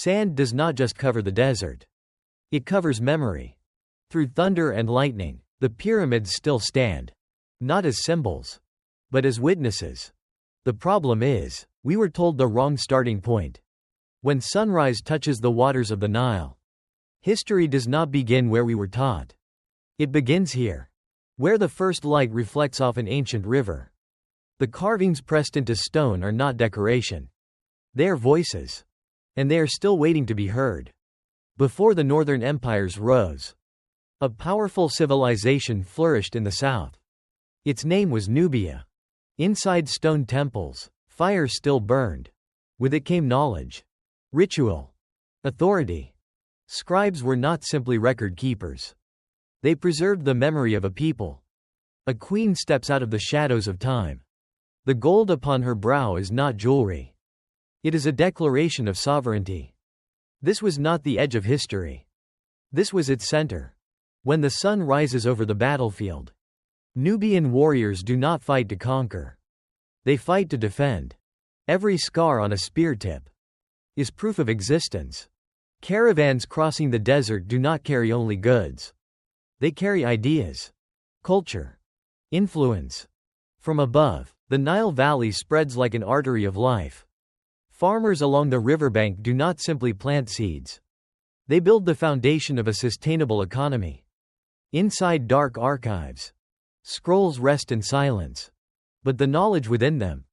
Sand does not just cover the desert. It covers memory. Through thunder and lightning, the pyramids still stand. Not as symbols, but as witnesses. The problem is, we were told the wrong starting point. When sunrise touches the waters of the Nile, history does not begin where we were taught. It begins here, where the first light reflects off an ancient river. The carvings pressed into stone are not decoration. They are voices. And they are still waiting to be heard. Before the northern empires rose, a powerful civilization flourished in the south. Its name was Nubia. Inside stone temples, fire still burned. With it came knowledge, ritual, authority. Scribes were not simply record keepers. They preserved the memory of a people. A queen steps out of the shadows of time. The gold upon her brow is not jewelry. It is a declaration of sovereignty. This was not the edge of history. This was its center. When the sun rises over the battlefield, Nubian warriors do not fight to conquer. They fight to defend. Every scar on a spear tip is proof of existence. Caravans crossing the desert do not carry only goods. They carry ideas, culture, influence. From above, the Nile Valley spreads like an artery of life. Farmers along the riverbank do not simply plant seeds. They build the foundation of a sustainable economy. Inside dark archives, scrolls rest in silence. But the knowledge within them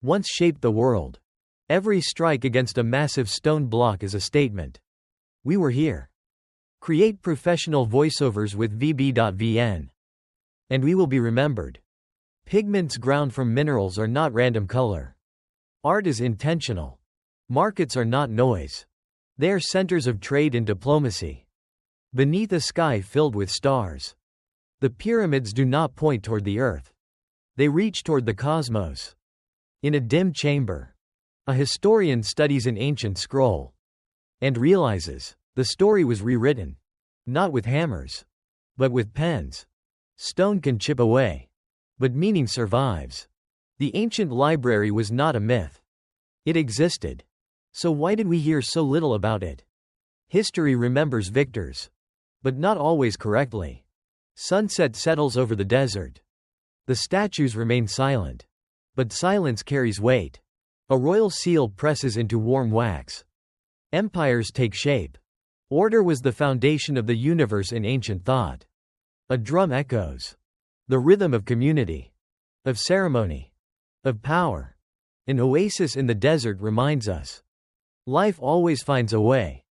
once shaped the world. Every strike against a massive stone block is a statement. We were here. Create professional voiceovers with VB.VN. And we will be remembered. Pigments ground from minerals are not random color. Art is intentional. Markets are not noise. They are centers of trade and diplomacy. Beneath a sky filled with stars, the pyramids do not point toward the earth. They reach toward the cosmos. In a dim chamber, a historian studies an ancient scroll and realizes the story was rewritten, not with hammers, but with pens. Stone can chip away, but meaning survives. The ancient library was not a myth. It existed. So why did we hear so little about it? History remembers victors, but not always correctly. Sunset settles over the desert. The statues remain silent, but silence carries weight. A royal seal presses into warm wax. Empires take shape. Order was the foundation of the universe in ancient thought. A drum echoes. The rhythm of community, of ceremony, of power. An oasis in the desert reminds us. Life always finds a way.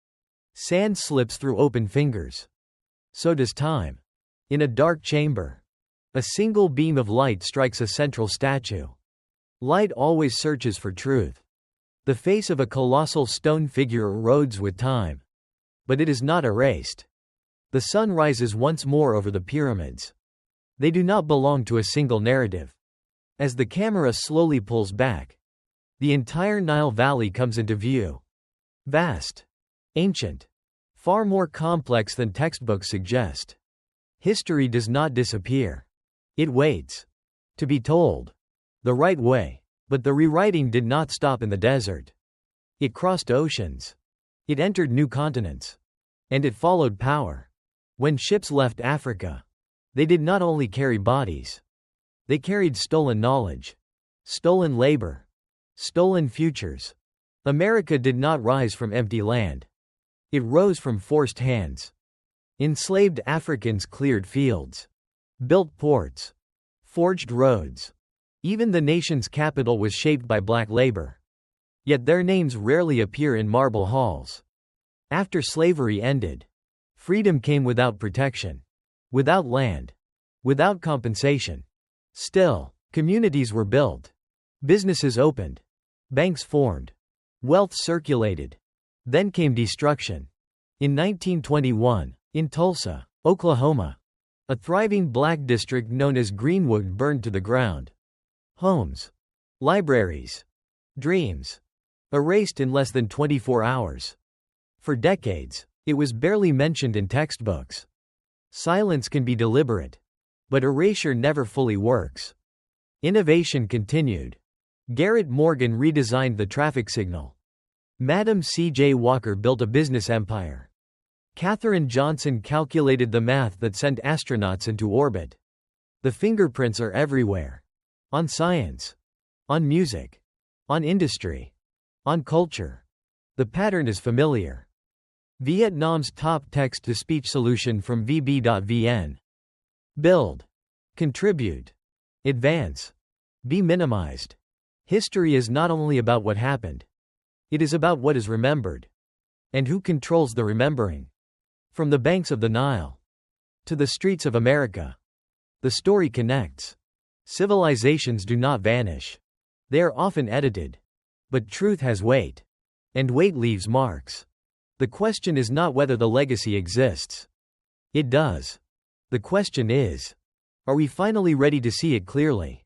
Sand slips through open fingers. So does time. In a dark chamber, a single beam of light strikes a central statue. Light always searches for truth. The face of a colossal stone figure erodes with time. But it is not erased. The sun rises once more over the pyramids. They do not belong to a single narrative. As the camera slowly pulls back, the entire Nile Valley comes into view. Vast, ancient, far more complex than textbooks suggest. History does not disappear. It waits to be told the right way. But the rewriting did not stop in the desert. It crossed oceans. It entered new continents. And it followed power. When ships left Africa, they did not only carry bodies. They carried stolen knowledge, stolen labor, stolen futures. America did not rise from empty land. It rose from forced hands. Enslaved Africans cleared fields, built ports, forged roads. Even the nation's capital was shaped by black labor. Yet their names rarely appear in marble halls. After slavery ended, freedom came without protection, without land, without compensation. Still, communities were built. Businesses opened. Banks formed. Wealth circulated. Then came destruction. In 1921, in Tulsa, Oklahoma, a thriving black district known as Greenwood burned to the ground. Homes, libraries, dreams, erased in less than 24 hours. For decades, it was barely mentioned in textbooks. Silence can be deliberate, but erasure never fully works. Innovation continued. Garrett Morgan redesigned the traffic signal. Madam C.J. Walker built a business empire. Katherine Johnson calculated the math that sent astronauts into orbit. The fingerprints are everywhere. On science. On music. On industry. On culture. The pattern is familiar. Vietnam's top text-to-speech solution from VB.VN. Build. Contribute. Advance. Be minimized. History is not only about what happened. It is about what is remembered. And who controls the remembering. From the banks of the Nile to the streets of America, the story connects. Civilizations do not vanish. They are often edited. But truth has weight. And weight leaves marks. The question is not whether the legacy exists. It does. The question is, are we finally ready to see it clearly?